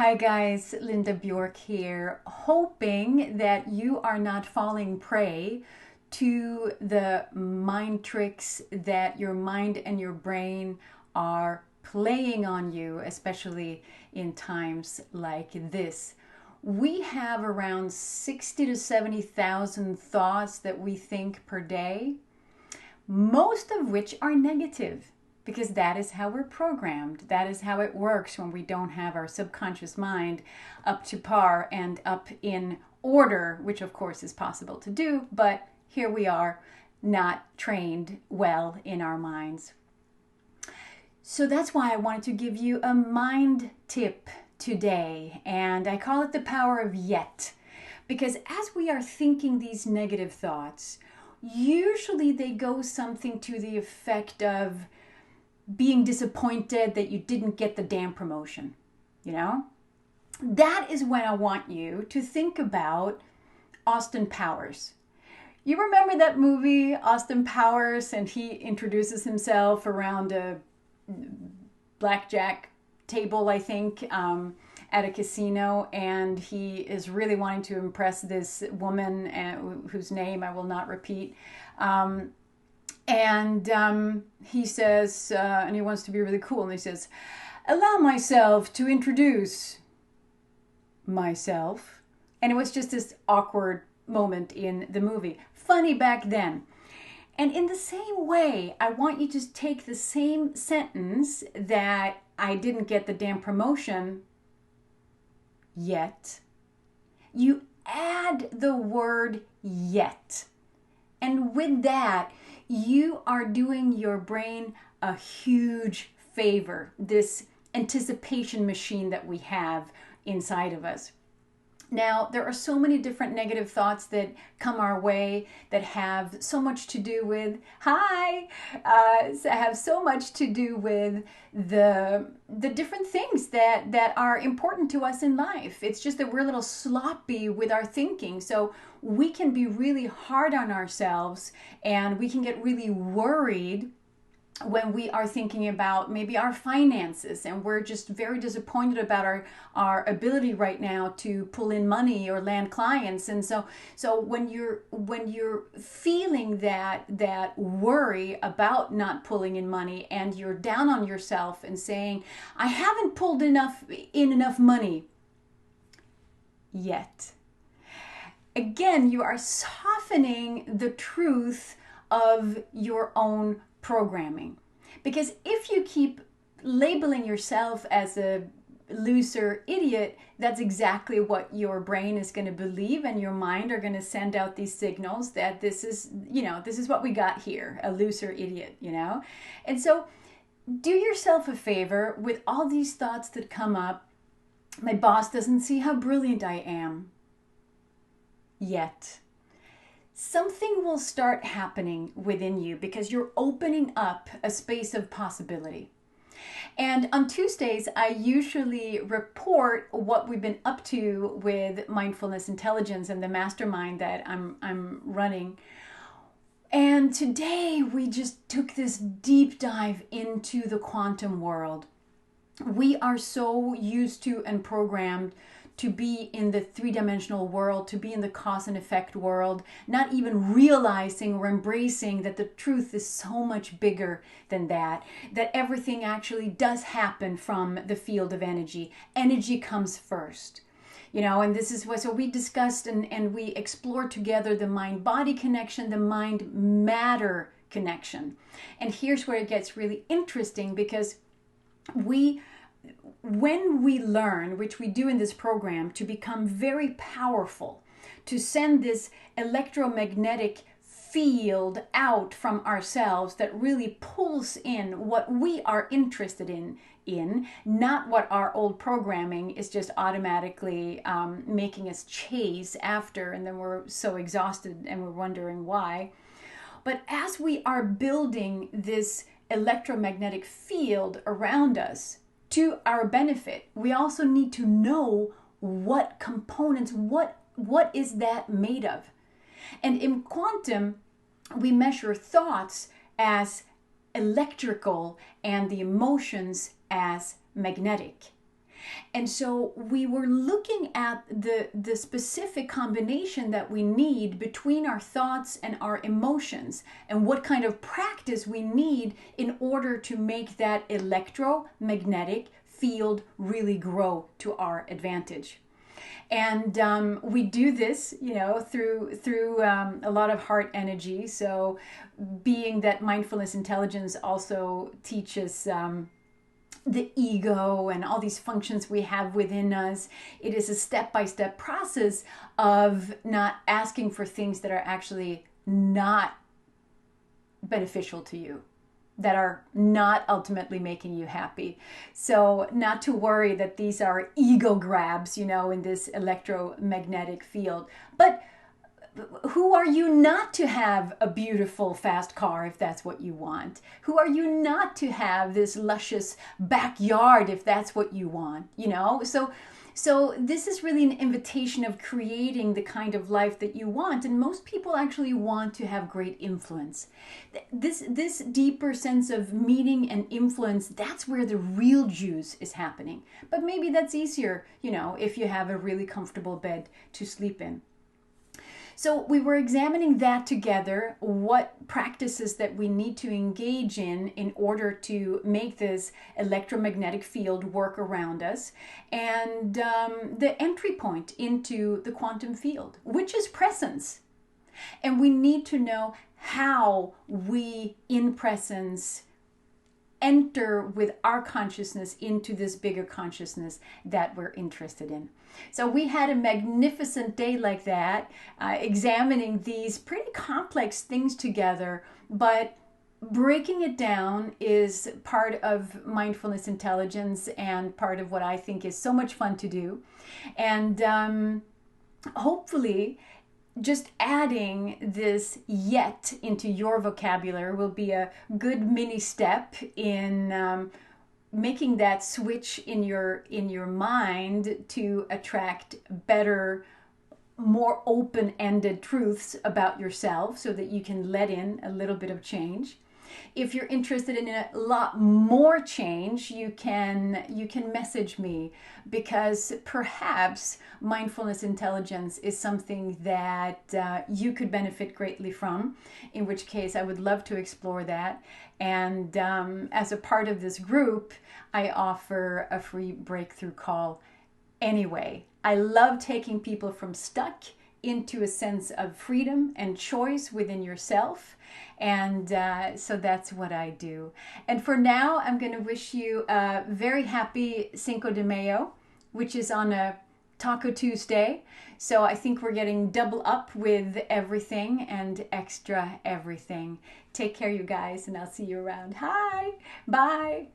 Hi guys, Linda Bjork here, hoping that you are not falling prey to the mind tricks that your mind and your brain are playing on you, especially in times like this. We have around 60 to 70,000 thoughts that we think per day, most of which are negative because that is how we're programmed. That is how it works when we don't have our subconscious mind up to par and up in order, which of course is possible to do, but here we are not trained well in our minds. So that's why I wanted to give you a mind tip today, and I call it the power of yet. Because as we are thinking these negative thoughts, usually they go something to the effect of being disappointed that you didn't get the damn promotion, you know? That is when I want you to think about Austin Powers. You remember that movie, Austin Powers, and he introduces himself around a blackjack table, I think, at a casino, and he is really wanting to impress this woman whose name I will not repeat. He says, and he wants to be really cool, and he says, allow myself to introduce myself. And it was just this awkward moment in the movie. Funny back then. And in the same way, I want you to take the same sentence that I didn't get the damn promotion yet. You add the word yet. And with that, you are doing your brain a huge favor, this anticipation machine that we have inside of us. Now, there are so many different negative thoughts that come our way that have so much to do with, have so much to do with the different things that are important to us in life. It's just that we're a little sloppy with our thinking. So we can be really hard on ourselves and we can get really worried when we are thinking about maybe our finances and we're just very disappointed about our ability right now to pull in money or land clients. And so when you're feeling that worry about not pulling in money and you're down on yourself and saying, I haven't pulled enough money yet. Again, you are softening the truth of your own programming. Because if you keep labeling yourself as a loser idiot, that's exactly what your brain is going to believe, and your mind are going to send out these signals that this is what we got here, a loser idiot, And so do yourself a favor with all these thoughts that come up. My boss doesn't see how brilliant I am yet. Something will start happening within you because you're opening up a space of possibility. And on Tuesdays, I usually report what we've been up to with mindfulness intelligence and the mastermind that I'm running. And today we just took this deep dive into the quantum world. We are so used to and programmed to be in the three-dimensional world, to be in the cause and effect world, not even realizing or embracing that the truth is so much bigger than that everything actually does happen from the field of energy. Energy comes first. And this is what, so we discussed and we explored together the mind-body connection, the mind-matter connection. And here's where it gets really interesting because when we learn, which we do in this program, to become very powerful, to send this electromagnetic field out from ourselves that really pulls in what we are interested in, not what our old programming is just automatically making us chase after, and then we're so exhausted and we're wondering why. But as we are building this electromagnetic field around us, to our benefit, we also need to know what components, what is that made of. And in quantum, we measure thoughts as electrical and the emotions as magnetic. And so we were looking at the specific combination that we need between our thoughts and our emotions, and what kind of practice we need in order to make that electromagnetic field really grow to our advantage. And we do this, through a lot of heart energy. So, being that mindfulness intelligence also teaches the ego and all these functions we have within us, it is a step-by-step process of not asking for things that are actually not beneficial to you, that are not ultimately making you happy. So not to worry that these are ego grabs, in this electromagnetic field. But who are you not to have a beautiful fast car if that's what you want? Who are you not to have this luscious backyard if that's what you want? So this is really an invitation of creating the kind of life that you want. And most people actually want to have great influence. This deeper sense of meaning and influence, that's where the real juice is happening. But maybe that's easier, if you have a really comfortable bed to sleep in. So we were examining that together, what practices that we need to engage in order to make this electromagnetic field work around us, and the entry point into the quantum field, which is presence. And we need to know how we, in presence, enter with our consciousness into this bigger consciousness that we're interested in. So we had a magnificent day like that, examining these pretty complex things together, but breaking it down is part of mindfulness intelligence and part of what I think is so much fun to do. And hopefully, just adding this yet into your vocabulary will be a good mini step in making that switch in your mind to attract better, more open-ended truths about yourself, so that you can let in a little bit of change. If you're interested in a lot more change, you can message me, because perhaps mindfulness intelligence is something that you could benefit greatly from, in which case I would love to explore that. And as a part of this group, I offer a free breakthrough call anyway. I love taking people from stuck into a sense of freedom and choice within yourself. And so that's what I do. And for now, I'm going to wish you a very happy Cinco de Mayo, which is on a Taco Tuesday. So I think we're getting double up with everything and extra everything. Take care, you guys, and I'll see you around. Hi. Bye.